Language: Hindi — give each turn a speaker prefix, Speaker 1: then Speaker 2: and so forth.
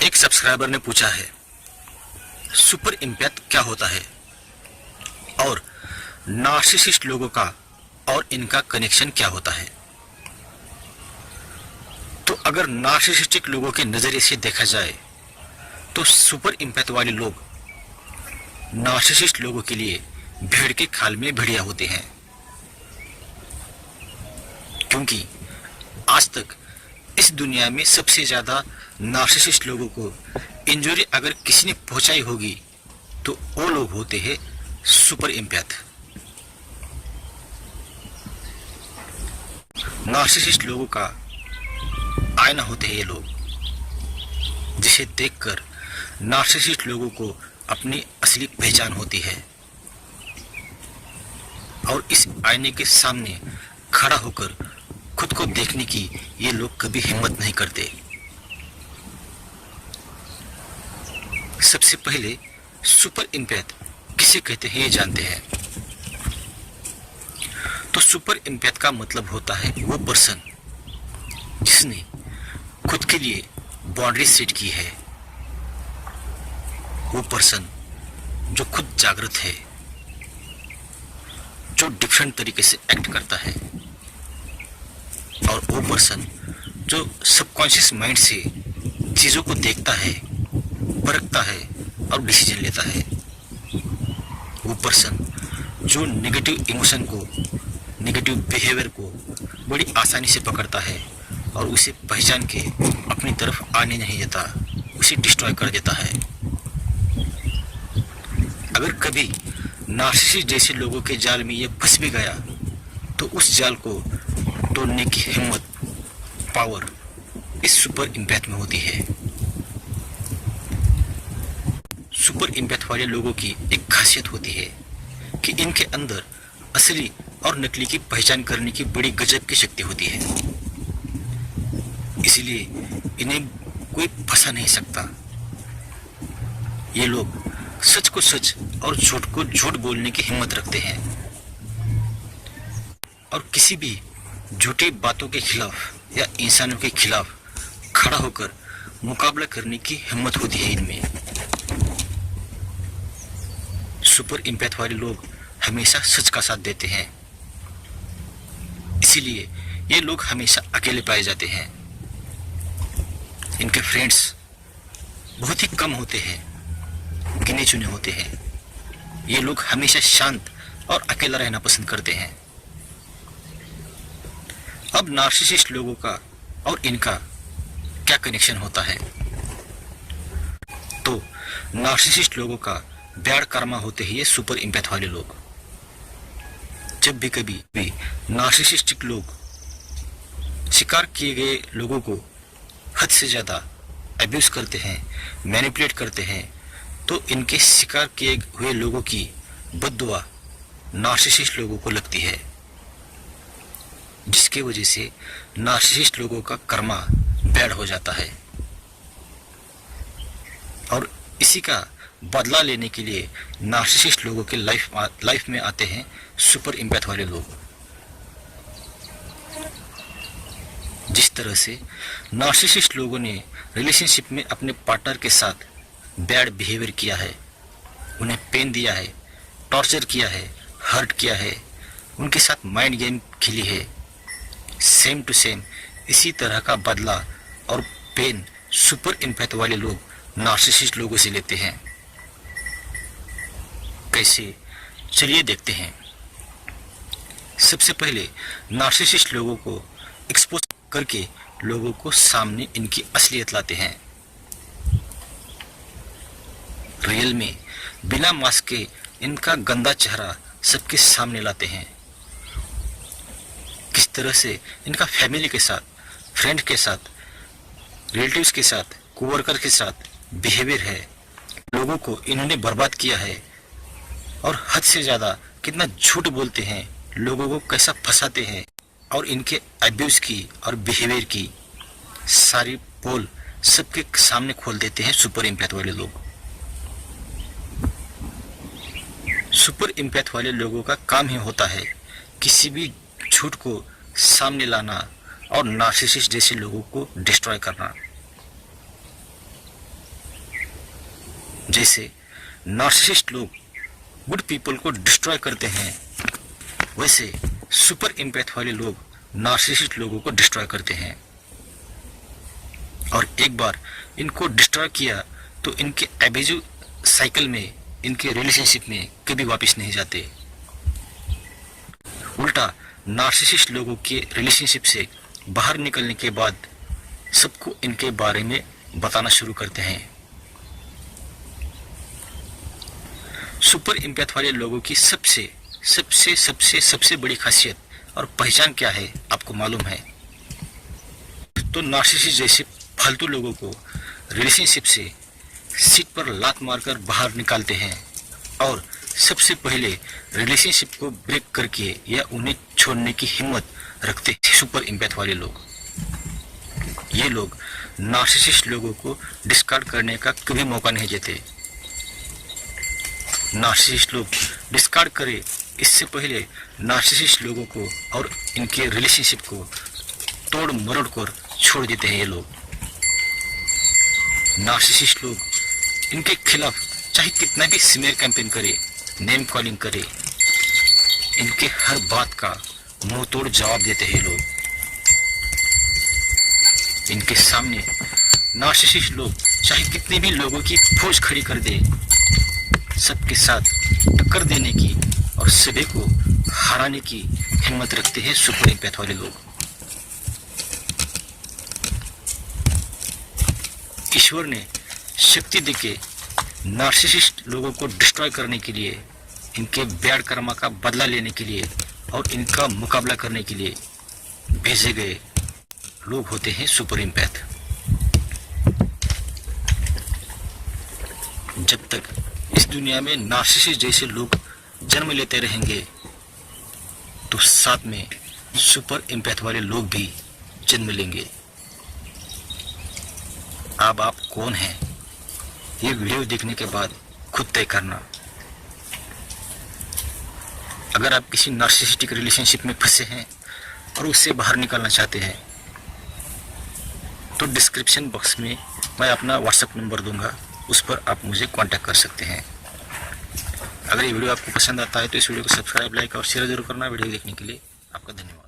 Speaker 1: एक सब्सक्राइबर ने पूछा है सुपर इम्पैथ क्या होता है और नार्सिसिस्ट लोगों का और इनका कनेक्शन क्या होता है। तो अगर नार्सिसिस्टिक लोगों के नजरिए से देखा जाए तो सुपर इम्पैथ वाले लोग नार्सिसिस्ट लोगों के लिए भेड़ के खाल में भेड़िया होते हैं, क्योंकि आज तक इस दुनिया में सबसे ज्यादा नार्सिसिस्ट लोगों को इंजरी अगर किसी ने पहुंचाई होगी तो वो लोग होते हैं सुपर इम्पैथ। नार्सिसिस्ट लोगों का आईना होते हैं ये लोग, जिसे देखकर नार्सिसिस्ट लोगों को अपनी असली पहचान होती है और इस आईने के सामने खड़ा होकर खुद को देखने की ये लोग कभी हिम्मत नहीं करते। सबसे पहले सुपर इम्पैथ किसे कहते हैं ये जानते हैं। तो सुपर इम्पैथ का मतलब होता है वो पर्सन जिसने खुद के लिए बाउंड्री सेट की है, वो पर्सन जो खुद जागृत है, जो डिफरेंट तरीके से एक्ट करता है, और वो पर्सन जो सबकॉन्शियस माइंड से चीजों को देखता है, परखता है और डिसीजन लेता है। वो पर्सन जो नेगेटिव इमोशन को, नेगेटिव बिहेवियर को बड़ी आसानी से पकड़ता है और उसे पहचान के अपनी तरफ आने नहीं देता, उसे डिस्ट्रॉय कर देता है। अगर कभी नार्सिसिस्ट जैसे लोगों के जाल में ये फंस भी गया तो उस जाल को तोड़ने की हिम्मत, पावर इस सुपर इम्पैथ में होती है। सुपर इम्पैथ वाले लोगों की एक खासियत होती है कि इनके अंदर असली और नकली की पहचान करने की बड़ी गजब की शक्ति होती है, इसलिए इन्हें कोई फंसा नहीं सकता। ये लोग सच को सच और झूठ को झूठ बोलने की हिम्मत रखते हैं और किसी भी झूठी बातों के खिलाफ या इंसानों के खिलाफ खड़ा होकर मुकाबला करने की हिम्मत होती है इनमें। सुपर इम्पैथ वाले लोग हमेशा सच का साथ देते हैं, इसीलिए ये लोग हमेशा अकेले पाए जाते हैं। इनके फ्रेंड्स बहुत ही कम होते हैं, गिने चुने होते हैं। ये लोग हमेशा शांत और अकेला रहना पसंद करते हैं। अब नार्सिसिस्ट लोगों का और इनका क्या कनेक्शन होता है। तो नार्सिसिस्ट लोगों का बैड कर्मा होते हैं ये सुपर इम्पैथ वाले लोग। जब भी कभी भी नार्सिसिस्टिक लोग शिकार किए गए लोगों को हद से ज्यादा अब्यूज करते हैं, मैनिपुलेट करते हैं, तो इनके शिकार किए हुए लोगों की बद्दुआ नार्सिसिस्ट लोगों को लगती है, जिसके वजह से नार्सिसिस्ट लोगों का कर्मा बैड हो जाता है और इसी का बदला लेने के लिए नार्सिसिस्ट लोगों के लाइफ में आते हैं सुपर इम्पैथ वाले लोग। जिस तरह से नार्सिसिस्ट लोगों ने रिलेशनशिप में अपने पार्टनर के साथ बैड बिहेवियर किया है, उन्हें पेन दिया है, टॉर्चर किया है, हर्ट किया है, उनके साथ माइंड गेम खेली है, सेम टू सेम इसी तरह का बदला और पेन सुपर इम्पैथ वाले लोग नार्सिसिस्ट लोगों से लेते हैं। कैसे, चलिए देखते हैं। सबसे पहले नार्सिसिस्ट लोगों को एक्सपोज करके लोगों को सामने इनकी असलियत लाते हैं। रियल में बिना मास्क के इनका गंदा चेहरा सबके सामने लाते हैं। किस तरह से इनका फैमिली के साथ, फ्रेंड के साथ, रिलेटिव्स के साथ, कोवर्कर के साथ बिहेवियर है, लोगों को इन्होंने बर्बाद किया है और हद से ज्यादा कितना झूठ बोलते हैं, लोगों को कैसा फंसाते हैं और इनके अब्यूज की और बिहेवियर की सारी पोल सबके सामने खोल देते हैं सुपर इम्पैथ वाले लोग। सुपर इम्पैथ वाले लोगों का काम ही होता है किसी भी झूठ को सामने लाना और नार्सिसिस्ट जैसे लोगों को डिस्ट्रॉय करना। जैसे नार्सिसिस्ट लोग गुड पीपल को डिस्ट्रॉय करते हैं, वैसे सुपर एम्पैथ वाले लोग नार्सिसिस्ट लोगों को डिस्ट्रॉय करते हैं। और एक बार इनको डिस्ट्रॉय किया तो इनके एब्यूजिव साइकिल में, इनके रिलेशनशिप में कभी वापस नहीं जाते। उल्टा नार्सिसिस्ट लोगों के रिलेशनशिप से बाहर निकलने के बाद सबको इनके बारे में बताना शुरू करते हैं। सुपर एम्पैथ वाले लोगों की सबसे सबसे सबसे सबसे बड़ी खासियत और पहचान क्या है आपको मालूम है? तो नार्सिसिस्ट जैसे फालतू लोगों को रिलेशनशिप से सीट पर लात मारकर बाहर निकालते हैं और सबसे पहले रिलेशनशिप को ब्रेक करके या उन्हें छोड़ने की हिम्मत रखते हैं सुपर एम्पैथ वाले लोग। ये लोग नार्सिसिस्ट लोगों को डिस्कार्ड करने का कभी मौका नहीं देते। नार्सिसिस्ट लोग डिस्कार्ड करे इससे पहले नार्सिसिस्ट लोगों को और इनके रिलेशनशिप को तोड़ मरोड़ कर छोड़ देते हैं ये लोग। नार्सिसिस्ट लोग इनके खिलाफ चाहे कितना भी स्मीयर कैंपेन करे, नेम कॉलिंग करे, इनके हर बात का मुंह तोड़ जवाब देते हैं लोग। इनके सामने नार्सिसिस्ट लोग चाहे कितने भी लोगों की फौज खड़ी कर दे, सबके साथ टक्कर देने की और सभी को हराने की हिम्मत रखते हैं सुपर एम्पैथ वाले लोग। ईश्वर ने शक्ति देके नार्सिसिस्ट लोगों को डिस्ट्रॉय करने के लिए, इनके बैड कर्मा का बदला लेने के लिए और इनका मुकाबला करने के लिए भेजे गए लोग होते हैं सुपर एम्पैथ। जब तक इस दुनिया में नार्सिसिस्ट जैसे लोग जन्म लेते रहेंगे तो साथ में सुपर एम्पैथ वाले लोग भी जन्म लेंगे। अब आप कौन हैं, ये वीडियो देखने के बाद खुद तय करना। अगर आप किसी नार्सिसिस्टिक रिलेशनशिप में फंसे हैं और उससे बाहर निकलना चाहते हैं तो डिस्क्रिप्शन बॉक्स में मैं अपना व्हाट्सएप नंबर दूंगा, उस पर आप मुझे कांटेक्ट कर सकते हैं। अगर ये वीडियो आपको पसंद आता है तो इस वीडियो को सब्सक्राइब, लाइक और शेयर जरूर करना। वीडियो देखने के लिए आपका धन्यवाद।